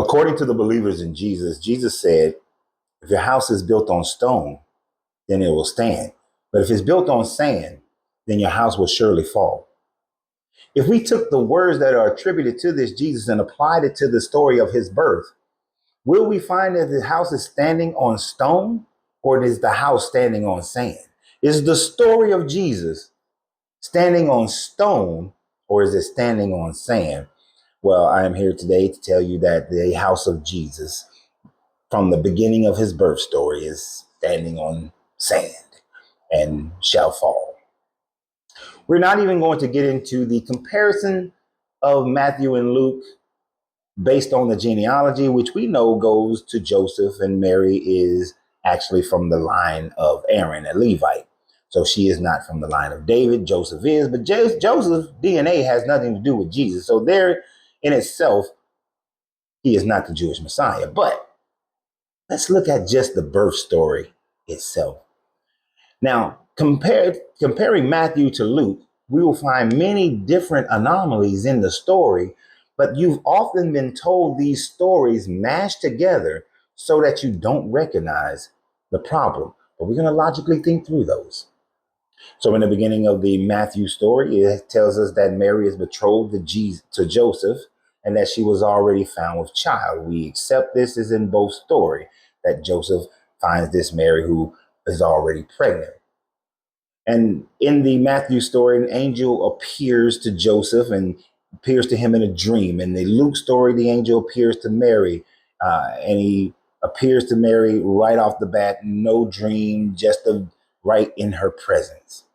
According to the believers in Jesus, Jesus said, if your house is built on stone, then it will stand. But if it's built on sand, then your house will surely fall. If we took the words that are attributed to this Jesus and applied it to the story of his birth, will we find that the house is standing on stone, or is the house standing on sand? Is the story of Jesus standing on stone, or is it standing on sand? Well, I am here today to tell you that the house of Jesus, from the beginning of his birth story, is standing on sand and shall fall. We're not even going to get into the comparison of Matthew and Luke based on the genealogy, which we know goes to Joseph, and Mary is actually from the line of Aaron, a Levite. So she is not from the line of David. Joseph is, but Joseph's DNA has nothing to do with Jesus. So there in itself, he is not the Jewish Messiah. But let's look at just the birth story itself. Now, comparing Matthew to Luke, we will find many different anomalies in the story, but you've often been told these stories mashed together so that you don't recognize the problem. But we're going to logically think through those. So in the beginning of the Matthew story, it tells us that Mary is betrothed to Joseph and that she was already found with child. We accept this as in both stories, that Joseph finds this Mary who is already pregnant. And in the Matthew story, an angel appears to Joseph and appears to him in a dream. In the Luke story, the angel appears to Mary, and he appears to Mary right off the bat, no dream, just right in her presence.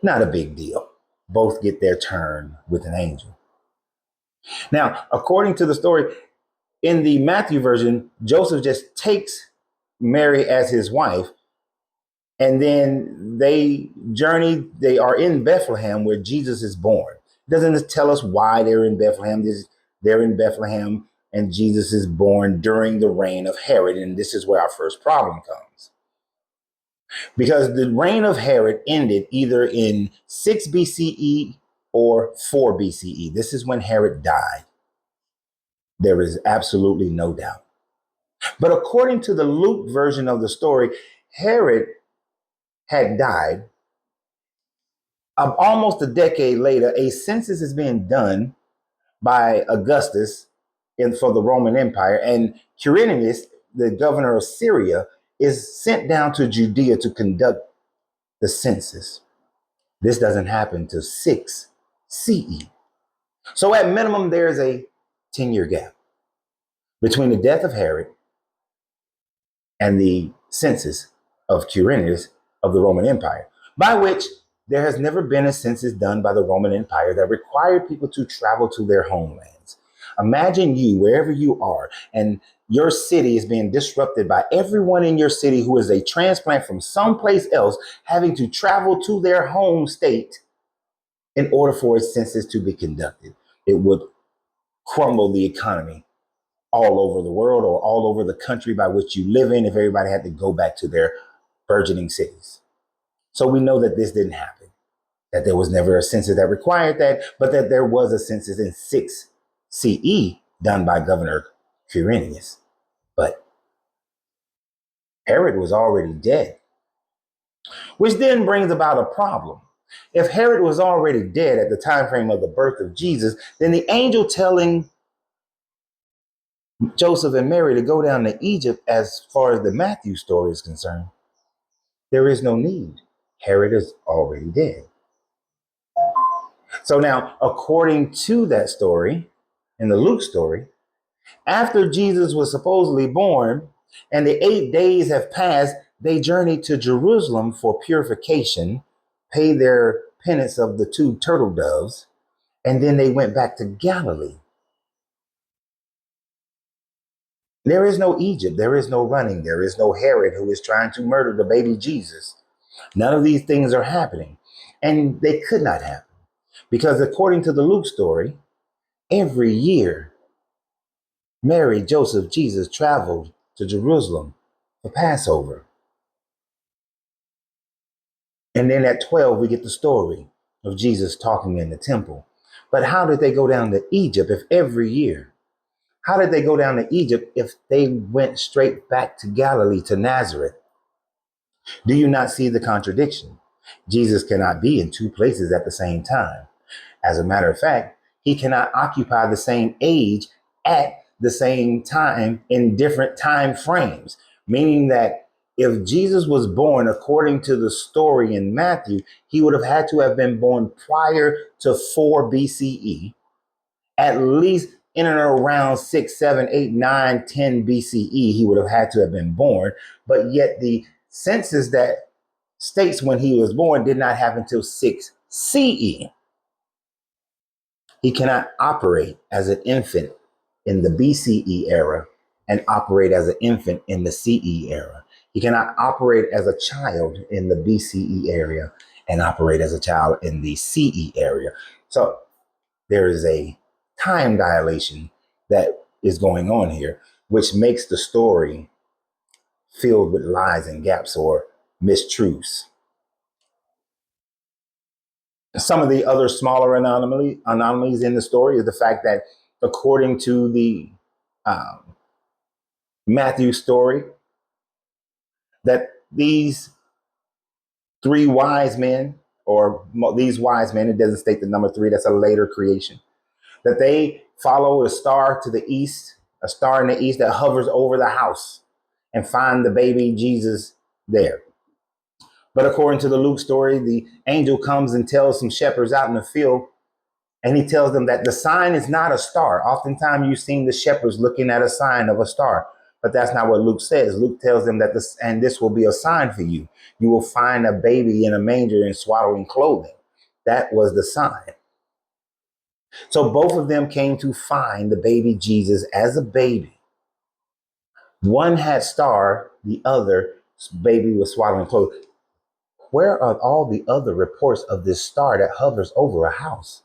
Not a big deal. Both get their turn with an angel. Now, according to the story, in the Matthew version, Joseph just takes Mary as his wife, and then they are in Bethlehem where Jesus is born. It doesn't tell us why they're in Bethlehem. They're in Bethlehem and Jesus is born during the reign of Herod. And this is where our first problem comes. Because the reign of Herod ended either in 6 BCE or 4 BCE. This is when Herod died. There is absolutely no doubt. But according to the Luke version of the story, Herod had died. Almost a decade later, a census is being done by Augustus for the Roman Empire, and Quirinius, the governor of Syria, is sent down to Judea to conduct the census. This doesn't happen till 6 CE. So at minimum, there's a 10-year gap between the death of Herod and the census of Quirinius of the Roman Empire, by which there has never been a census done by the Roman Empire that required people to travel to their homelands. Imagine you, wherever you are, and your city is being disrupted by everyone in your city who is a transplant from someplace else having to travel to their home state in order for a census to be conducted. It would crumble the economy all over the world or all over the country by which you live in if everybody had to go back to their burgeoning cities. So we know that this didn't happen, that there was never a census that required that, but that there was a census in 6 CE done by Governor Quirinius. But Herod was already dead, which then brings about a problem. If Herod was already dead at the time frame of the birth of Jesus, then the angel telling Joseph and Mary to go down to Egypt, as far as the Matthew story is concerned, there is no need. Herod is already dead. So now, according to that story, in the Luke story, after Jesus was supposedly born and the 8 days have passed, they journeyed to Jerusalem for purification, paid their penance of the 2 turtle doves, and then they went back to Galilee. There is no Egypt. There is no running. There is no Herod who is trying to murder the baby Jesus. None of these things are happening. And they could not happen because according to the Luke story, every year, Mary, Joseph, Jesus traveled to Jerusalem for Passover. And then at 12, we get the story of Jesus talking in the temple. But how did they go down to Egypt if every year? How did they go down to Egypt if they went straight back to Galilee, to Nazareth? Do you not see the contradiction? Jesus cannot be in two places at the same time. As a matter of fact, he cannot occupy the same age at the same time in different time frames, meaning that if Jesus was born according to the story in Matthew, he would have had to have been born prior to 4 BCE, at least in and around 6, 7, 8, 9, 10 BCE, he would have had to have been born. But yet the census that states when he was born did not happen until 6 CE. He cannot operate as an infant in the BCE era and operate as an infant in the CE era. He cannot operate as a child in the BCE area and operate as a child in the CE area. So there is a time dilation that is going on here, which makes the story filled with lies and gaps or mistruths. Some of the other smaller anomalies in the story is the fact that, according to the Matthew story, that these three wise men, or these wise men, it doesn't state the number three, that's a later creation, that they follow a star to the east, a star in the east that hovers over the house, and find the baby Jesus there. But according to the Luke story, the angel comes and tells some shepherds out in the field, and he tells them that the sign is not a star. Oftentimes you've seen the shepherds looking at a sign of a star, but that's not what Luke says. Luke tells them that this will be a sign for you. You will find a baby in a manger in swaddling clothing. That was the sign. So both of them came to find the baby Jesus as a baby. One had star, the other baby was swaddling clothing. Where are all the other reports of this star that hovers over a house?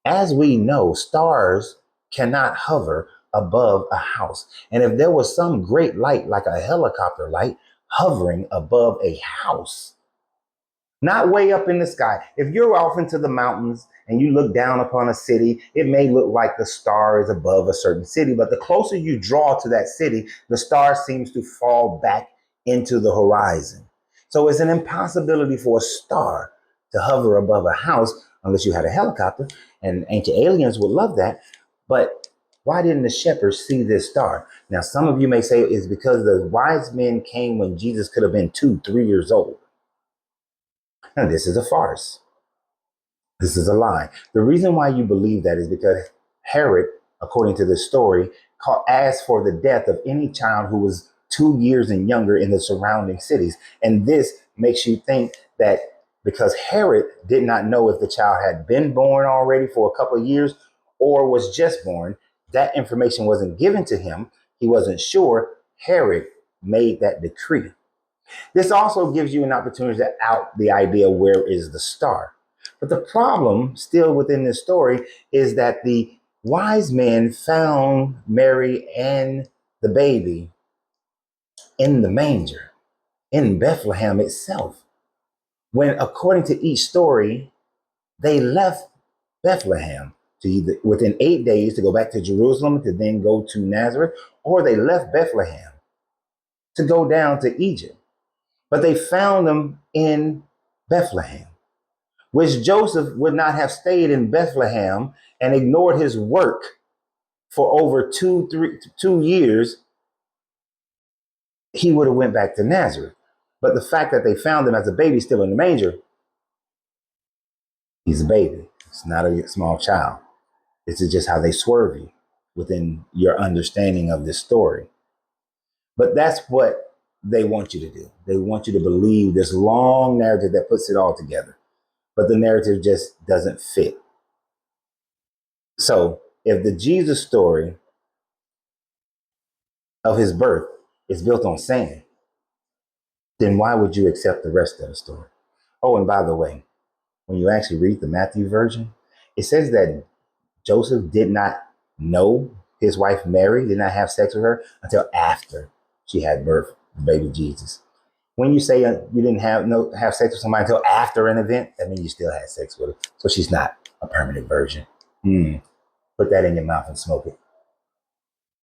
As we know, stars cannot hover above a house. And if there was some great light, like a helicopter light, hovering above a house, not way up in the sky. If you're off into the mountains and you look down upon a city, it may look like the star is above a certain city, but the closer you draw to that city, the star seems to fall back into the horizon. So it's an impossibility for a star to hover above a house unless you had a helicopter, and ancient aliens would love that. But why didn't the shepherds see this star? Now, some of you may say it's because the wise men came when Jesus could have been 2, 3 years old. Now, this is a farce. This is a lie. The reason why you believe that is because Herod, according to this story, asked for the death of any child who was 2 years and younger in the surrounding cities. And this makes you think that because Herod did not know if the child had been born already for a couple of years or was just born, that information wasn't given to him. He wasn't sure. Herod made that decree. This also gives you an opportunity to out the idea, where is the star? But the problem still within this story is that the wise men found Mary and the baby in the manger, in Bethlehem itself, when according to each story, they left Bethlehem to either within 8 days to go back to Jerusalem to then go to Nazareth, or they left Bethlehem to go down to Egypt. But they found them in Bethlehem, which Joseph would not have stayed in Bethlehem and ignored his work for over 2 years. He would have went back to Nazareth. But the fact that they found him as a baby still in the manger, he's a baby. It's not a small child. This is just how they swerve you within your understanding of this story. But that's what they want you to do. They want you to believe this long narrative that puts it all together. But the narrative just doesn't fit. So if the Jesus story of his birth is built on sand, then why would you accept the rest of the story? Oh, and by the way, when you actually read the Matthew version, it says that Joseph did not know his wife Mary, did not have sex with her until after she had birth the baby Jesus. When you say you didn't have sex with somebody until after an event, that means you still had sex with her. So she's not a permanent virgin. Put that in your mouth and smoke it.